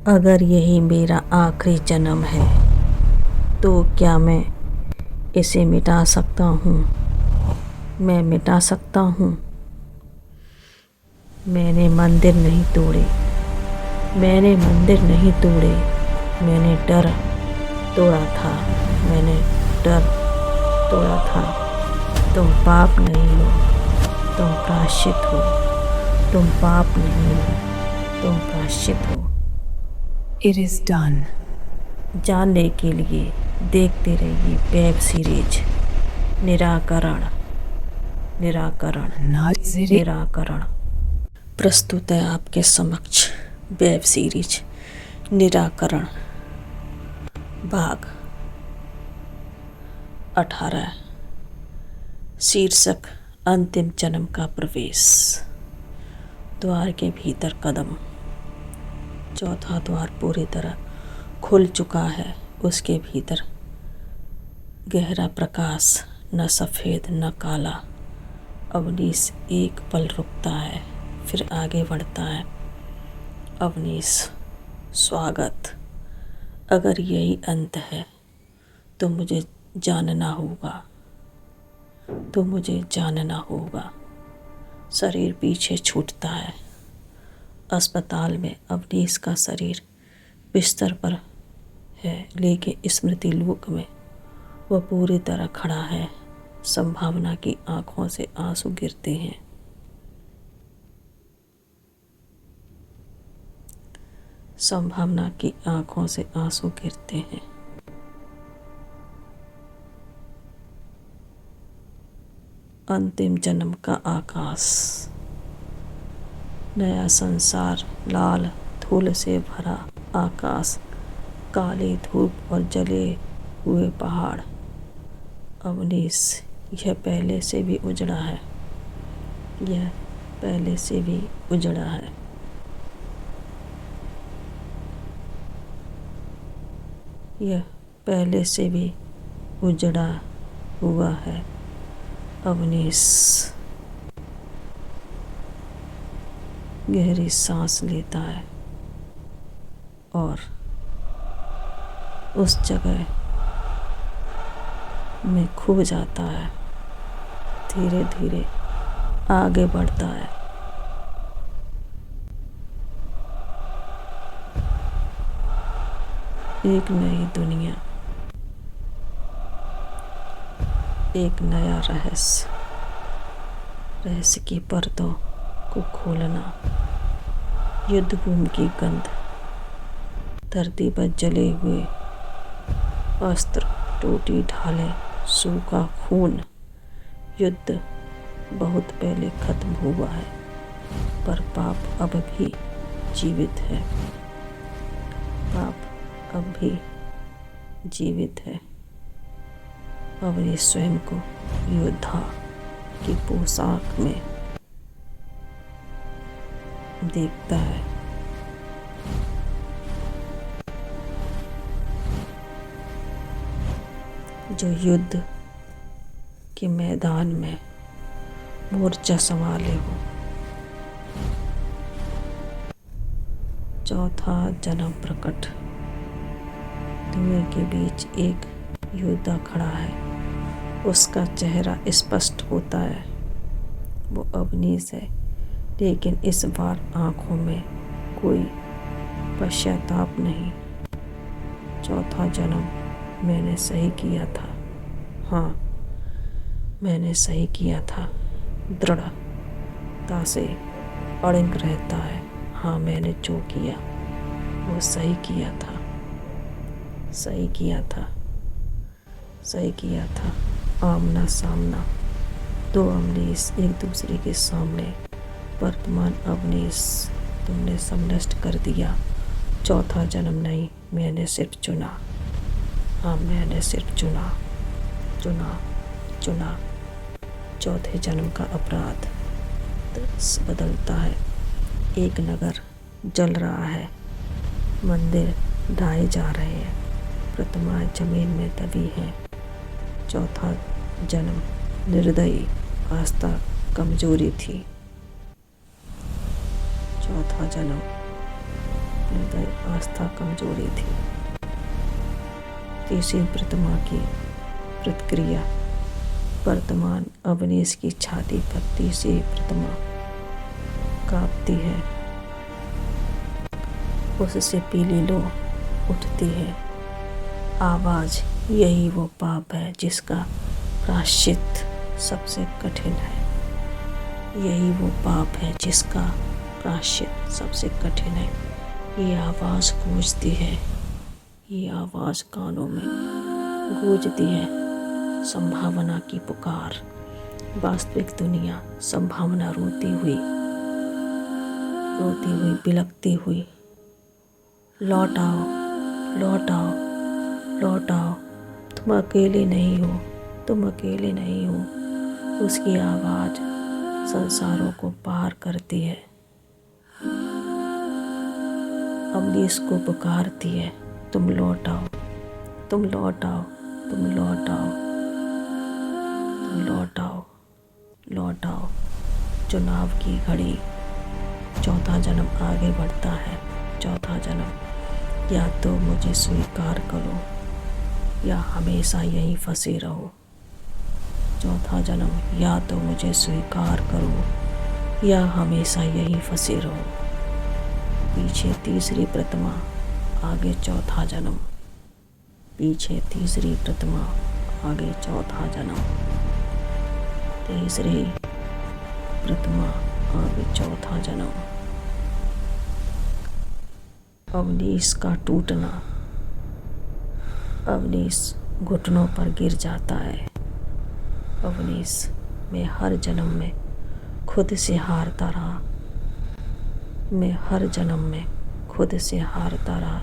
अगर यही मेरा आखिरी जन्म है तो क्या मैं इसे मिटा सकता हूँ? मैं मिटा सकता हूँ। मैंने मंदिर नहीं तोड़े, मैंने मंदिर नहीं तोड़े, मैंने डर तोड़ा था, मैंने डर तोड़ा था। तुम पाप नहीं हो, तुम प्रायश्चित हो। तुम पाप नहीं हो, तुम प्रायश्चित हो। It is done. जानने के लिए देखते रहिए वेब सीरीज निराकरण। निराकरण Nazire. निराकरण प्रस्तुत है आपके समक्ष वेब सीरीज निराकरण भाग 18। शीर्षक अंतिम जन्म का प्रवेश। द्वार के भीतर कदम। चौथा द्वार पूरी तरह खुल चुका है। उसके भीतर गहरा प्रकाश, न सफ़ेद न काला। अवनीश एक पल रुकता है, फिर आगे बढ़ता है। अवनीश, स्वागत। अगर यही अंत है तो मुझे जानना होगा, तो मुझे जानना होगा। शरीर पीछे छूटता है। अस्पताल में अवनीश का शरीर बिस्तर पर है, लेकिन स्मृति लोक में वह पूरी तरह खड़ा है। संभावना की आंखों से आंसू गिरते हैं। संभावना की आंखों से आंसू गिरते हैं। अंतिम जन्म का आकाश। नया संसार, लाल धूल से भरा आकाश, काली धूप और जले हुए पहाड़। अवनीश, यह पहले से भी उजड़ा है, यह पहले से भी उजड़ा है। यह पहले से भी उजड़ा हुआ है। अवनीश गहरी सांस लेता है और उस जगह में खो जाता है। धीरे धीरे आगे बढ़ता है। एक नई दुनिया, एक नया रहस्य। रहस्य की परतों को खोलना। युद्ध भूमि की गंध, धरती पर जले हुए अस्त्र, टूटी ढालें, सूखा खून। युद्ध बहुत पहले खत्म हुआ है, पर पाप अब भी जीवित है। पाप अब भी जीवित है। अवनीश स्वयं को योद्धा की पोशाक में देखता है। जो युद्ध के मैदान में मोर्चा संभाले हो। चौथा जन्म प्रकट। धुएं के बीच एक योद्धा खड़ा है। उसका चेहरा स्पष्ट होता है। वो अवनीश है, लेकिन इस बार आंखों में कोई पश्चाताप नहीं। चौथा जन्म, मैंने सही किया था। हाँ, मैंने सही किया था। दृढ़ता से अड़ंग रहता है। हाँ, मैंने जो किया वो सही किया था। सही किया था। सही किया था। आमना सामना दो अवनीश एक दूसरे के सामने। वर्तमान अवनीश, तुमने सब नष्ट कर दिया। चौथा जन्म नहीं, मैंने सिर्फ चुना। हाँ, मैंने सिर्फ चुना, चुना, चुना। चौथे जन्म का अपराध बदलता है। एक नगर जल रहा है, मंदिर ढाए जा रहे हैं, प्रतिमाएं जमीन में दबी हैं। चौथा जन्म निर्दयी, आस्था कमजोरी थी। चौथा जन्म हृदय आस्था कमजोरी थी। तीसरी प्रतिमा की प्रतिक्रिया। वर्तमान अवनीश की छाती पर तीसरी प्रतिमा कांपती है, उससे पीली लो उठती है। आवाज, यही वो पाप है जिसका प्रायश्चित सबसे कठिन है। यही वो पाप है जिसका प्रायश्चित सबसे कठिन है। ये आवाज गूंजती है, ये आवाज कानों में गूंजती है। संभावना की पुकार। वास्तविक दुनिया संभावना रोती हुई बिलखती हुई, लौट आओ, लौट आओ, लौट आओ, तुम अकेले नहीं हो, तुम अकेले नहीं हो। उसकी आवाज संसारों को पार करती है। अवनीश को पुकारती है, तुम लौट आओ, तुम लौट आओ, तुम लौट आओ, तुम लौट आओ, लौट आओ। चुनाव की घड़ी। चौथा जन्म आगे बढ़ता है। चौथा जन्म। या तो मुझे स्वीकार करो या हमेशा यहीं फंसे रहो। चौथा जन्म। या तो मुझे स्वीकार करो या हमेशा यहीं फंसे रहो। पीछे तीसरी प्रतिमा, आगे चौथा जन्म। पीछे तीसरी प्रतिमा, आगे चौथा जन्म। तीसरी प्रतिमा, आगे चौथा जन्म। अवनीश का टूटना। अवनीश घुटनों पर गिर जाता है। अवनीश मैं हर जन्म में खुद से हारता रहा। मैं हर जन्म में खुद से हारता रहा।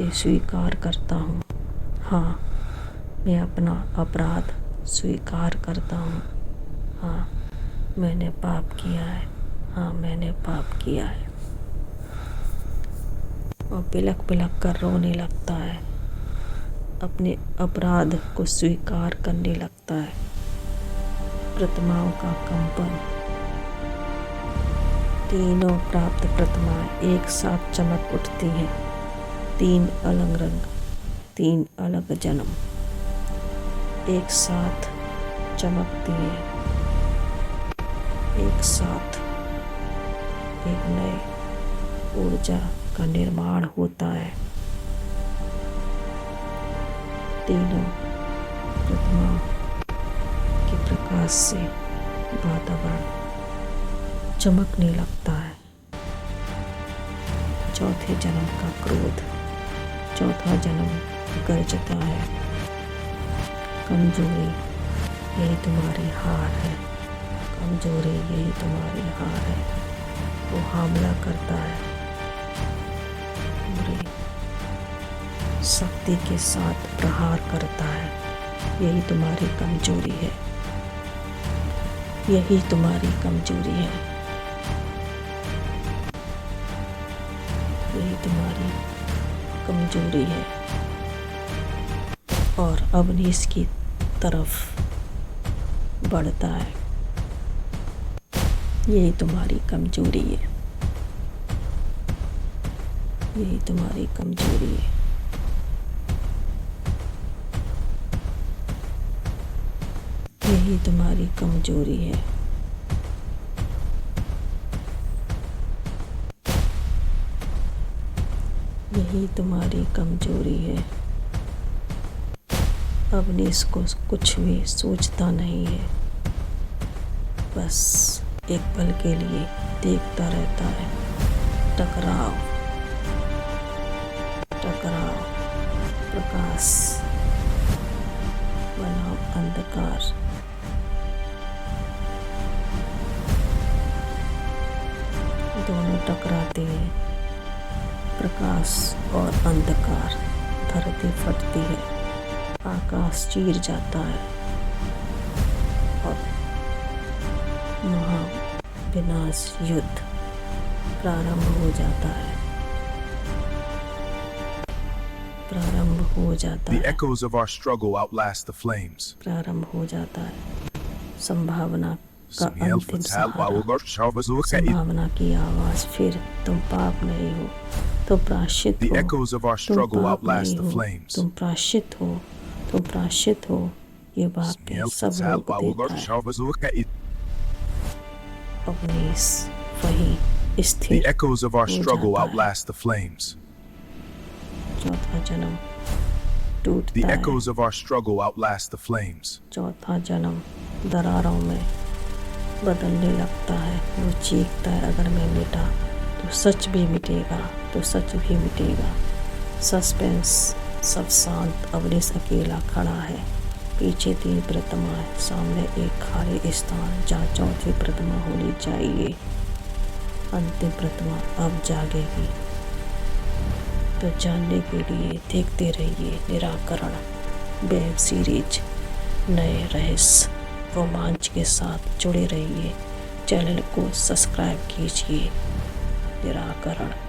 ये स्वीकार करता हूँ। हाँ, मैं अपना अपराध स्वीकार करता हूँ। हाँ, मैंने पाप किया है। हाँ, मैंने पाप किया है। और बिलख बिलख कर रोने लगता है। अपने अपराध को स्वीकार करने लगता है। प्रतिमाओं का कंपन। तीनों प्राप्त प्रतिमाएं एक साथ चमक उठती हैं। 3 अलग रंग, 3 अलग जन्म एक साथ चमकती हैं। एक साथ एक नए ऊर्जा का निर्माण होता है। तीनों प्रतिमाओं के प्रकाश से वातावरण चमकने लगता है। चौथे जन्म का क्रोध। चौथा जन्म गरजता है। कमजोरी, यही तुम्हारी हार है। कमजोरी, यही तुम्हारी हार है। वो हमला करता है। बुरी शक्ति के साथ प्रहार करता है। यही तुम्हारी कमजोरी है। यही तुम्हारी कमजोरी है। यही तुम्हारी कमजोरी है। और अवनीश की तरफ बढ़ता है। यही तुम्हारी कमजोरी है। यही तुम्हारी कमजोरी है। यही तुम्हारी कमजोरी है। यही तुम्हारी कमजोरी है। अवनीश को कुछ भी सोचता नहीं है। बस एक पल के लिए देखता रहता है। टकराव, टकराव, प्रकाश बनाओ अंधकार। दोनों टकराते हैं। प्रकाश और अंधकार। धरती फटती है। आकाश चीर जाता है और महाविनाश युद्ध प्रारंभ हो जाता है। प्रारंभ हो जाता The है। echoes of our struggle outlast the flames. प्रारंभ हो जाता है। संभावना का Smiel अंतिम vertel Sahara. waar we Shavas ook संभावना की आवाज। फिर तुम पाप नहीं हो, तुम प्राश्चित The हो, echoes of our तुम struggle पाप outlast नहीं the हो, flames. तुम प्राश्चित हो, तुम प्राश्चित हो। ये वाक्य सब लोग देता है अपनी वही The स्थिर echoes of our हो struggle जाता है। outlast the flames. चौथा जन्म The टूटता है। echoes of our struggle outlast the flames. चौथा जन्म दरारों में बदलने लगता है। वो चीखता है, अगर मैं मिटा तो सच भी मिटेगा, तो सच भी मिटेगा। सस्पेंस। सब शांत। अवनीश अकेला खड़ा है। पीछे 3 प्रतिमाएं, सामने एक खाली स्थान जहाँ चौथी प्रतिमा होनी चाहिए। अंतिम प्रतिमा अब जागेगी। तो जानने के लिए देखते रहिए निराकरण वेब सीरीज। नए रहस्य रोमांच के साथ जुड़े रहिए। चैनल को सब्सक्राइब कीजिए। निराकरण।